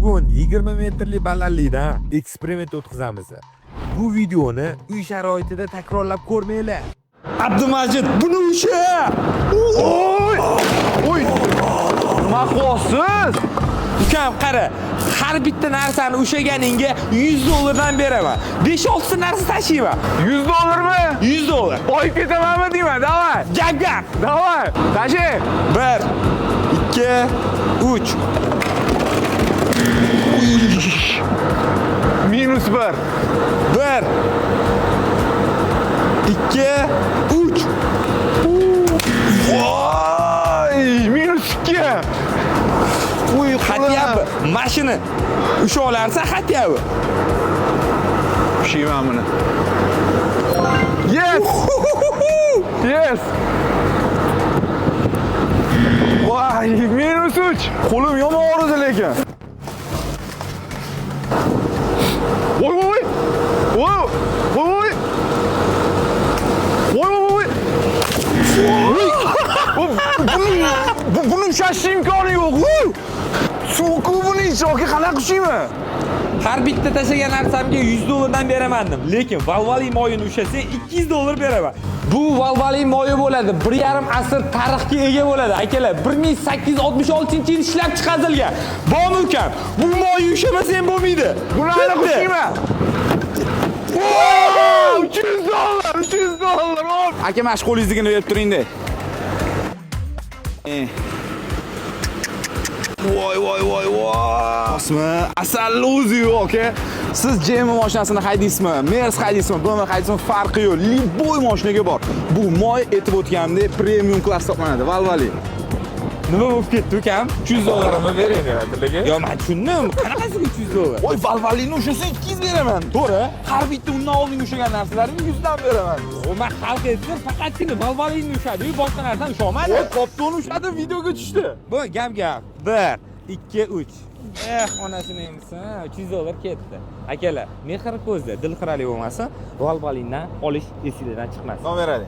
Bugun 20 metrli balandlikdan eksperiment o'tkazamiz. Bu videoni uy sharoitida takrorlab ko'rmanglar. Abdumajid, buni usha! Oy! Maqosiz! Ukam qara, har bitta narsani ushaganingga $100 beraman. 5-6 narsa tashiyman. $100 mi? $100. Boyib ketamanmi deyman, davay. Gap. Davay, tashi. 1 2 3 -1. 1 2 3 Voy, -2. Uy, Xatyapti. Mashina usha olarsa xatyapti. Ushayman buni. Yes! Yes! Voy, -3. Qo'lim yomon og'ridi lekin. Voy. Voy. Voy. Voy. Buni ushlash imkoni yo'q. Suv buni ichiga qanaqa ushayman? Har bitta tashlagan narsamga $100 beraman dedim. Lekin Valvali moyini ushasa $200 beraman. Bu Valvali moyi bo'ladi. 1,5 asr tarixga ega bo'ladi. Akalar, 1866-yil ishlab chiqarilgan. Bormi ukam? Bu moyi ushamasa ham bo'lmaydi. Buni aniq ushayman. $300. Aka, mana shu qo'lingizga berib turing-da. Voy. Osma, asalli o'zi yo'q, aka. Siz JM mashinasini haydaysizmi? Merz haydaysizmi? BMW haydaysizmi? Farqi yo'q. Liboy mashinaga bor. Bu moy aytib o'tganimdek premium klass hisoblanadi. Valvali. Nima bo'lib ketdi ukam? $300 mi bering dedilar. Yo, men tushundim. Qanaqasiga $300? Voy, Valvalini ushasa 200 beraman. To'g'ri? Har bitta undan oldin ushagan narsalarimni 100 dan beraman. Men xalq aytdim, faqatgina Valvalini ushadi-yu, boshqa narsani ushamadi. Voy, qoptoni ushadi, videoga tushdi. Bu gap. 1 2 3. Onasini emisi, $300 ketdi. Akalar, mehr ko'zda, dil xirali bo'lmasa, Valvalindan olish esingizdan chiqmasin. Nomer beradi.